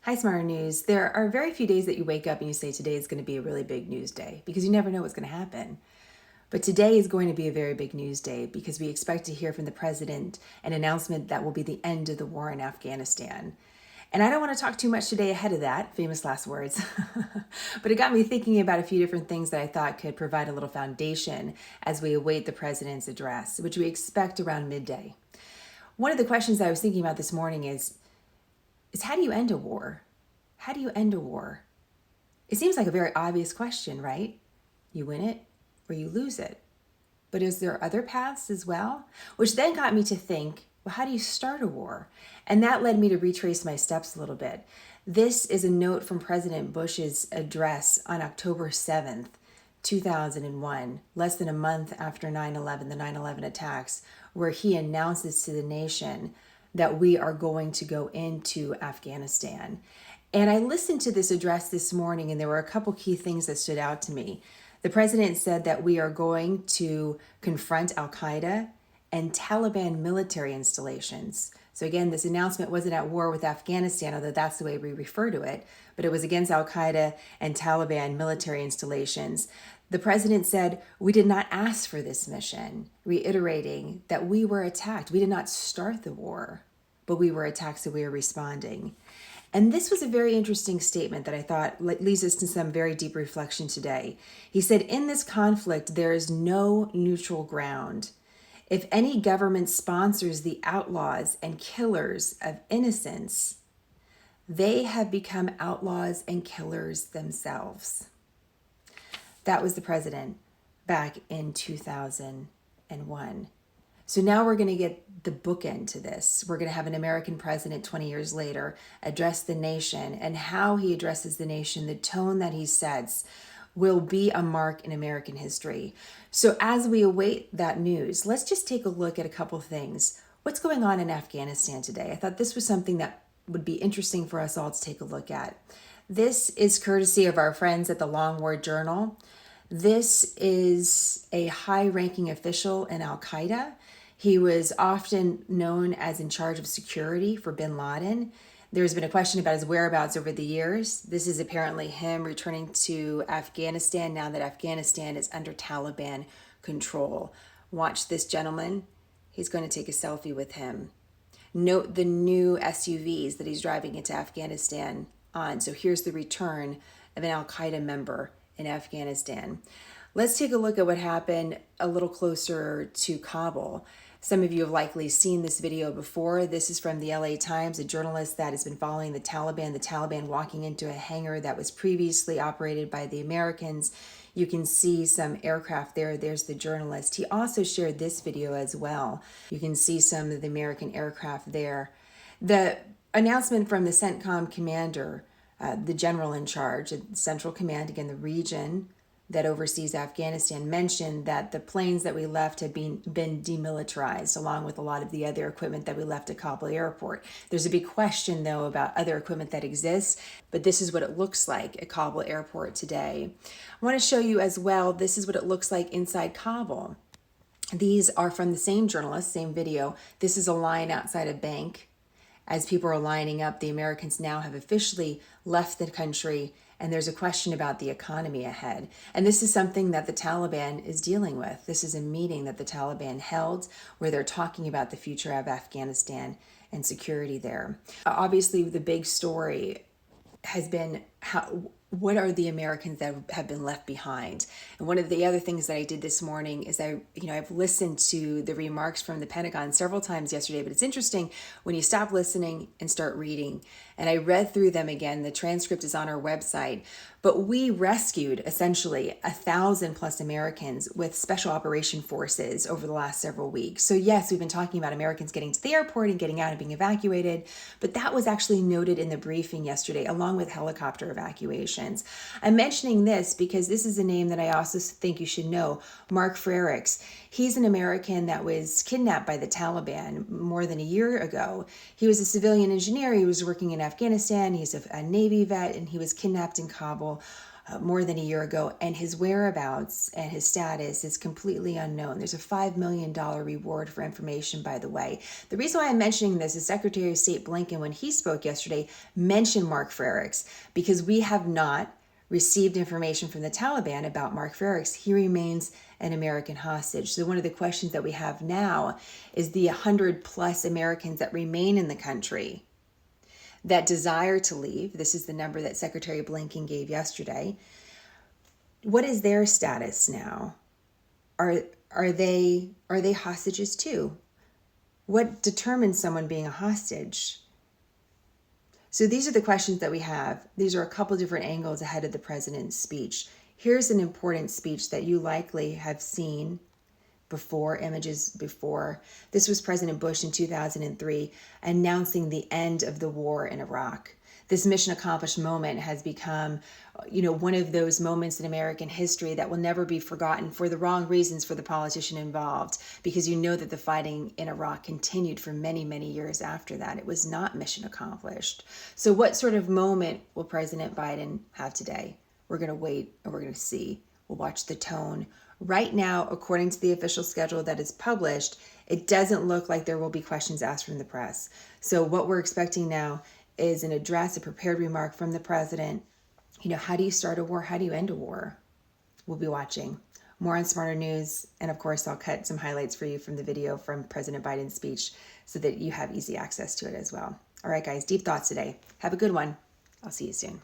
Hi, Smart News. There are very few days that you wake up and you say today is going to be a really big news day because you never know what's going to happen. But today is going to be a very big news day because we expect to hear from the president an announcement that will be the end of the war in Afghanistan. And I don't want to talk too much today ahead of that, famous last words, but it got me thinking about a few different things that I thought could provide a little foundation as we await the president's address, which we expect around midday. One of the questions I was thinking about this morning is how do you end a war? How do you end a war? It seems like a very obvious question, right? You win it or you lose it. But is there other paths as well? Which then got me to think, well, how do you start a war? And that led me to retrace my steps a little bit. This is a note from President Bush's address on October 7th, 2001, less than a month after 9/11, the 9/11 attacks, where he announces to the nation that we are going to go into Afghanistan. And I listened to this address this morning, and there were a couple key things that stood out to me. The president said that we are going to confront al-Qaeda and Taliban military installations. So again, this announcement wasn't at war with Afghanistan, although that's the way we refer to it, but it was against al-Qaeda and Taliban military installations. The president said, we did not ask for this mission, reiterating that we were attacked. We did not start the war, but we were attacked, so we are responding. And this was a very interesting statement that I thought leads us to some very deep reflection today. He said, in this conflict, there is no neutral ground. If any government sponsors the outlaws and killers of innocents, they have become outlaws and killers themselves. That was the president back in 2001. So now we're going to get the bookend to this. We're going to have an American president 20 years later address the nation, and how he addresses the nation, the tone that he sets, will be a mark in American history. So as we await that news, let's just take a look at a couple things. What's going on in Afghanistan today? I thought this was something that would be interesting for us all to take a look at. This is courtesy of our friends at the Long War Journal. This is a high-ranking official in al-Qaeda. He was often known as in charge of security for bin Laden. There's been a question about his whereabouts over the years. This is apparently him returning to Afghanistan now that Afghanistan is under Taliban control. Watch this gentleman. He's going to take a selfie with him. Note the new SUVs that he's driving into Afghanistan on. So here's the return of an al-Qaeda member in Afghanistan. Let's take a look at what happened a little closer to Kabul. Some of you have likely seen this video before. This is from the LA Times, a journalist that has been following the Taliban walking into a hangar that was previously operated by the Americans. You can see some aircraft there. There's the journalist. He also shared this video as well. You can see some of the American aircraft there. The announcement from the CENTCOM commander, the general in charge of Central Command, again, the region that oversees Afghanistan, mentioned that the planes that we left had been demilitarized, along with a lot of the other equipment that we left at Kabul airport. There's a big question, though, about other equipment that exists, but this is what it looks like at Kabul airport today. I want to show you as well, this is what it looks like inside Kabul. These are from the same journalist, same video. This is a line outside a bank. As people are lining up, the Americans now have officially left the country, and there's a question about the economy ahead. And this is something that the Taliban is dealing with. This is a meeting that the Taliban held where they're talking about the future of Afghanistan and security there. Obviously, the big story has been what are the Americans that have been left behind? And one of the other things that I did this morning is I've listened to the remarks from the Pentagon several times yesterday, but it's interesting when you stop listening and start reading. And I read through them again. The transcript is on our website. But we rescued essentially 1,000+ Americans with special operation forces over the last several weeks. So yes, we've been talking about Americans getting to the airport and getting out and being evacuated, but that was actually noted in the briefing yesterday, along with helicopter evacuations. I'm mentioning this because this is a name that I also think you should know, Mark Frerichs. He's an American that was kidnapped by the Taliban more than a year ago. He was a civilian engineer. He was working in Afghanistan. He's a Navy vet, and he was kidnapped in Kabul more than a year ago, and his whereabouts and his status is completely unknown. There's a $5 million reward for information, by the way. The reason why I'm mentioning this is Secretary of State Blinken, when he spoke yesterday, mentioned Mark Frerichs, because we have not received information from the Taliban about Mark Frerichs. He remains an American hostage. So one of the questions that we have now is the 100 plus Americans that remain in the country that desire to leave. This is the number that Secretary Blinken gave yesterday. What is their status now? Are they hostages too? What determines someone being a hostage? So these are the questions that we have. These are a couple different angles ahead of the president's speech. Here's an important speech that you likely have seen before, images before. This was President Bush in 2003 announcing the end of the war in Iraq. This mission accomplished moment has become, one of those moments in American history that will never be forgotten for the wrong reasons for the politician involved, because that the fighting in Iraq continued for many, many years after that. It was not mission accomplished. So what sort of moment will President Biden have today? We're going to wait and we're going to see. We'll watch the tone. Right now, according to the official schedule that is published, it doesn't look like there will be questions asked from the press. So what we're expecting now is an address, a prepared remark from the president. How do you start a war? How do you end a war? We'll be watching. More on Smarter News. And of course, I'll cut some highlights for you from the video from President Biden's speech so that you have easy access to it as well. All right, guys, deep thoughts today. Have a good one. I'll see you soon.